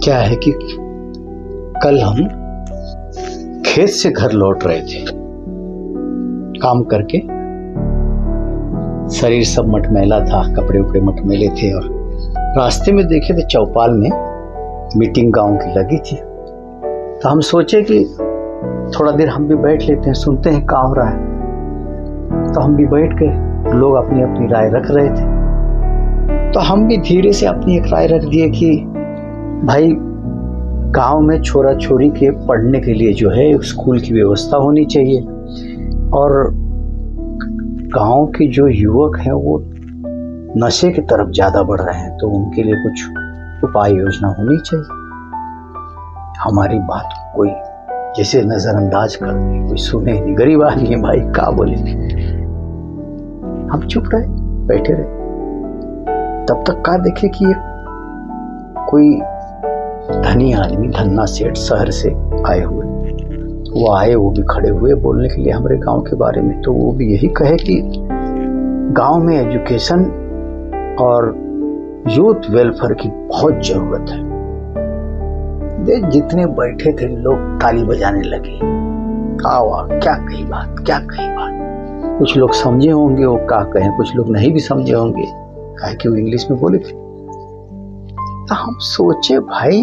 क्या है कि कल हम खेत से घर लौट रहे थे काम करके। शरीर सब मटमैला था, कपड़े उपड़े मटमैले थे और रास्ते में देखे तो चौपाल में मीटिंग गांव की लगी थी। तो हम सोचे कि थोड़ा देर हम भी बैठ लेते हैं, सुनते हैं क्या हो रहा है। तो हम भी बैठ गए, लोग अपनी अपनी राय रख रहे थे। तो हम भी धीरे से अपनी एक राय रख दिए कि भाई गांव में छोरा छोरी के पढ़ने के लिए जो है स्कूल की व्यवस्था होनी चाहिए और गांव के जो युवक हैं वो नशे की तरफ ज्यादा बढ़ रहे हैं, तो उनके लिए कुछ उपाय योजना होनी चाहिए। हमारी बात कोई जैसे नजरअंदाज कर दे, कोई सुने नहीं, गरीब आदमी है भाई, क्या बोले। हम चुप रहे, बैठे रहे। तब तक क्या देखे कि कोई धनी आदमी, धन्ना सेठ शहर से आए हुए, वो आए, वो भी खड़े हुए बोलने के लिए हमारे गांव के बारे में। तो वो भी यही कहे कि गांव में एजुकेशन और यूथ वेलफेयर की बहुत जरूरत है। जितने बैठे थे लोग ताली बजाने लगे। क्या कही बात, क्या कही बात। कुछ लोग समझे होंगे वो क्या कहें, कुछ लोग नहीं भी समझे होंगे, काहे कि वो इंग्लिश में बोले थे। तो हम सोचे भाई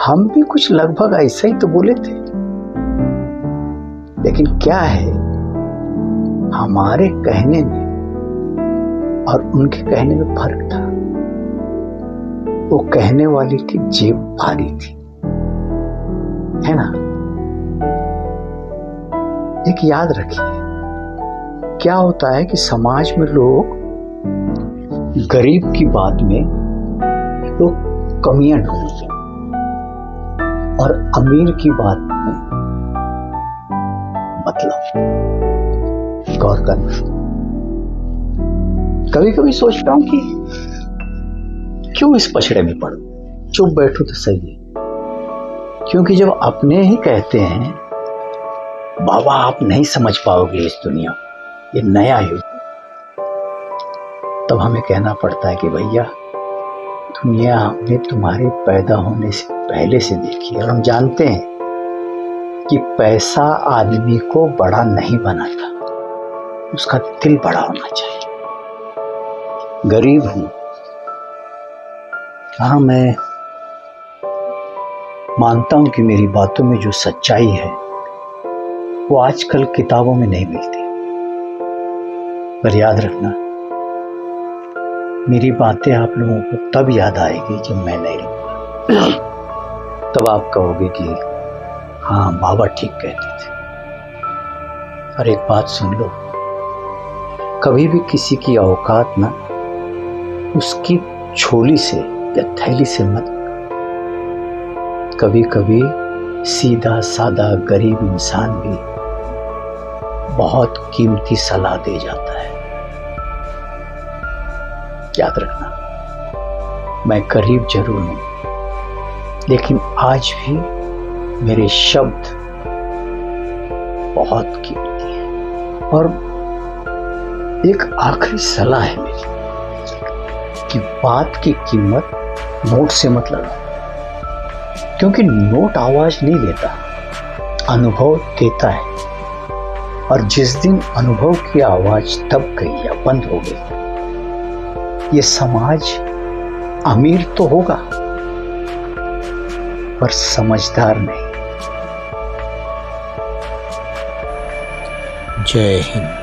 हम भी कुछ लगभग ऐसा ही तो बोले थे, लेकिन क्या है हमारे कहने में और उनके कहने में फर्क था। वो कहने वाली की जेब भारी थी, है ना। एक याद रखिए, क्या होता है कि समाज में लोग गरीब की बात में लोग कमियां ढूंढते हैं और अमीर की बात में मतलब गौर करना। कभी कभी सोचता हूं कि क्यों इस पछड़े में पड़ूं, चुप बैठूं तो सही है। क्योंकि जब अपने ही कहते हैं बाबा आप नहीं समझ पाओगे इस दुनिया, ये नया युग, तब हमें कहना पड़ता है कि भैया दुनिया हमने तुम्हारे पैदा होने से पहले से देखी है और हम जानते हैं कि पैसा आदमी को बड़ा नहीं बनाता, उसका दिल बड़ा होना चाहिए। गरीब हूं, हाँ, मैं मानता हूं कि मेरी बातों में जो सच्चाई है वो आजकल किताबों में नहीं मिलती। पर याद रखना, मेरी बातें आप लोगों को तब याद आएगी जब मैं नहीं रहूंगा। तब आप कहोगे कि हाँ बाबा ठीक कहते थे। और एक बात सुन लो, कभी भी किसी की औकात ना उसकी झोली से या थैली से मत। कभी कभी सीधा सादा गरीब इंसान भी बहुत कीमती सलाह दे जाता है। याद रखना, मैं गरीब जरूर हूं, लेकिन आज भी मेरे शब्द बहुत कीमती हैं। और एक आखिरी सलाह है मेरी कि बात की कीमत नोट से मत लगाओ, क्योंकि नोट आवाज नहीं देता, अनुभव देता है। और जिस दिन अनुभव की आवाज दब गई या बंद हो गई, ये समाज अमीर तो होगा पर समझदार नहीं। जय हिंद।